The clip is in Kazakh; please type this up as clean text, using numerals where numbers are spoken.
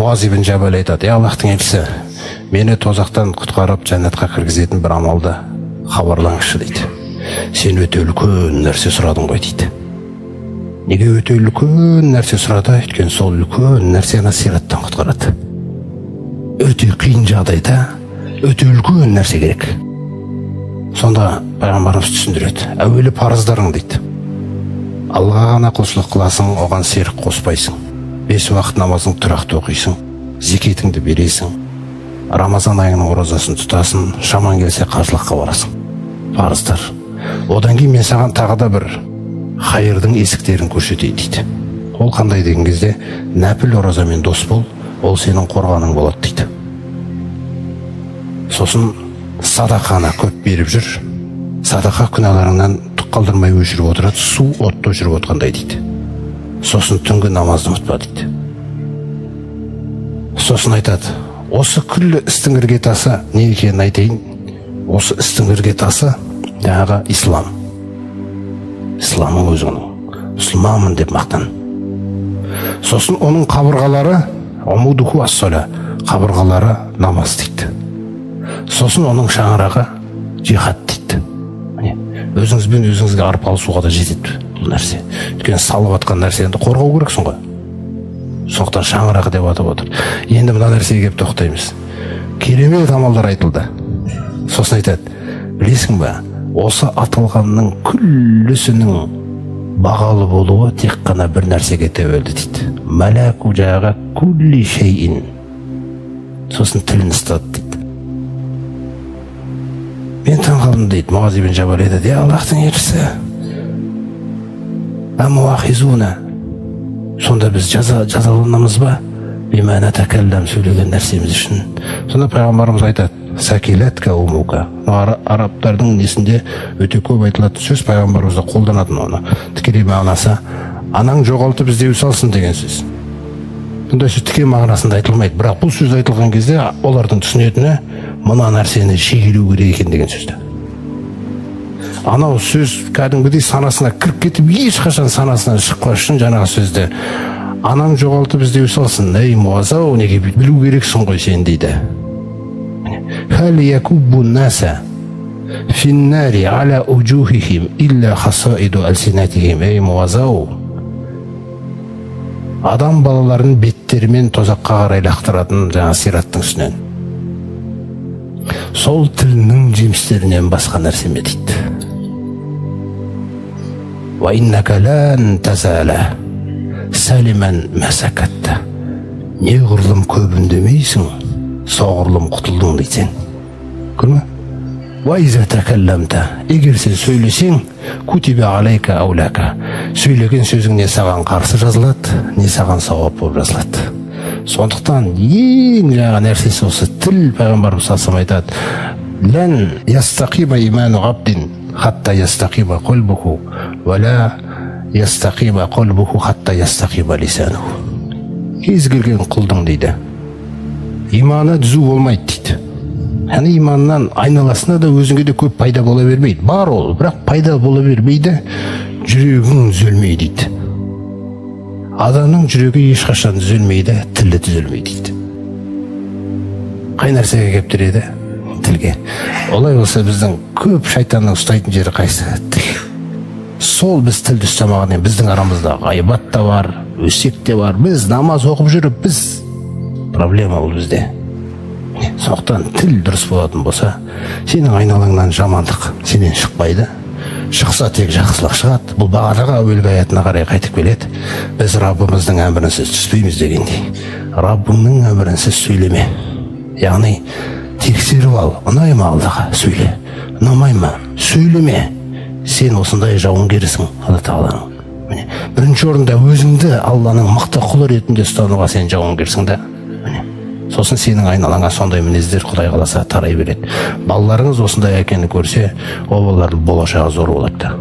Муаз ибн Жабал айтады: Аллахтың елшісі, мені тозақтан құтқарып жәннатқа кіргізетін бір амалды хабарлаңызшы дейді. Сен өте үлкен нәрсе сұрадың ғой дейді. Неге өте үлкен нәрсе сұрады? Өйткені сол үлкен нәрсе насираттан құтқарады. Өте қиын жағдайда өте үлкен нәрсе керек. Сонда пайғамбарымыз түсіндіреді: әуелі парыздарың дейді. Аллаға ғана құлшылық қыласың, оған серік қоспайсың. 5 уақыт намазың тұрақты оқисың, зекетіңді бересің, Рамазан айының оразасын тұтасың, шаман келсе қажылыққа барасың. Парыздар. Одан кейін мен саған тағы да бір хайырдың есіктерін көрсетейін дейді. Ол қандай деген кезде, нәпіл оразамен дос бол, ол сенің қорғаның болады дейді. Сосын садақаны көп беріп жүр. Садақа күнәларыңнан түк қалдырмай өшіріп отырады, су отты өшіріп отқандай дейді. Сосын түнгі намазды ұмытпа дейді. Сосын айтады: осы күллі істің іргетасы не екенін айтайын. Осы істің іргетасы жаңағы ислам. Исламың өзіңнің. Мұсылманмын деп мақтан. Сосын оның қабырғалары умудуху ас-сола, қабырғалары намаз дейді. Сосын оның шаңырағы жихад дейді. Өзіңізбен өзіңізге арпалысуға да жетеді бұл нәрсе. Өйткені салып атқан нәрсені қорғау керексің ғой. Сондықтан шаңырағы деп атап отыр. Енді мына нәрсеге келіп тоқтаймыз. Керемет амалдар айтылды. Сосын айтады: білесің бе, осы атылғанның күллісінің бағалы болуы тек қана бір нәрсеге тәуелді дейді. Мәләку жаға күлли шейін. Сосын тілін ұстады дейді. Мен таңғалдым дейді. Муаз ибн Жабал айтады: Аллахтың елшісі, амуахизуна, сонда біз жазаланамыз ба? Бимана тәкәлләм, сөйлеген нәрсеміз үшін. Сонда пайғамбарымыз айтады: сәкиләтка умука. Арабтардың несінде өте көп айтылатын сөз, пайғамбарымызда қолданатын оны. Тікелей мағынасы анаң жоғалтып іздеу салсын деген сөз. Бұндай сөз тіке мағынасында айтылмайды, бірақ бұл сөз айтылған кезде олардың түсінетіні мына нәрсені шегелеу керек екен деген сөзді. Анау сөз кәдімгідей санасына кіріп кетіп, ешқашан санасынан шықпас үшін жаңағы сөзді анаң жоғалтып іздеу салсын. Ей Муаз-ау, неге білу керексің ғой сен дейді. Хәл якуббу наса финнари аля уджухихим илля хасаиду алсинатихим. Ей Муаз-ау, адам балаларын беттерімен тозаққа қарай лақтыратын жаңа сираттың үстінен сол тілінің жемістерінен басқа нәрсе ме дейді. Ва иннака лан тазала салиман масакатта. Неғұрлым көп үндемейсің, соғұрлым құтылдың дейсен. Көрме? Ва иза такалламта, егер сен сөйлесең, кутибе алейка аулака, сөйлеген сөзің не саған қарсы жазылады, не саған сауап болып жазылады. Сондықтан ең жаңа нәрсесі осы тіл. Пайғамбарымыз салсам айтады: лән ястақима иману абдин хатта ястақима қолбуху, ва ла ястақима қолбуху хатта ястақима лисануху. Кез келген құлдың дейді, иманы түзу болмайды дейді. Яғни иманнан айналасына да өзіңе де көп пайда бола бермейді. Бар ол, бірақ пайда бола бермейді, жүрегің түзелмейді дейді. Адамның жүрегі ешқашан түзелмейді, тілі түзелмейді дейді. Қай нәрсеге келіп тіреді? Тілге. Олай болса біздің көп шайтанның ұстайтын жері қайсы? Тіл. Сол біз тілді ұстамағаннан біздің арамызда ғайбат та бар, өсек те бар. Біз намаз оқып жүріп, біз проблема ол бізде. Сондықтан тіл дұрыс болатын болса, сенің айналаңнан жамандық сенен шықпайды. Шықса тек жақсылық шығады. Бұл бағанаға әуелгі аятына қарай қайтып келеді. Біз Раббымыздың әмірінсіз түспейміз дегендей. Раббыңның әмірінсіз сөйлеме. Яғни тексеріп ал, ұнай ма Аллаға, сөйле. Ұнамай ма, сөйлеме. Сен осындай жауынгерсің Алла Тағаланың. Бірінші орында өзіңді Алланың мықты құлы ретінде ұстануға сен жауынгерсің да. Сосын сенің айналаңа сондай мінездер Құдай қаласа тарай береді. Балаларыңыз осындай екенін көрсе, ол балалардың болашағы зор болады.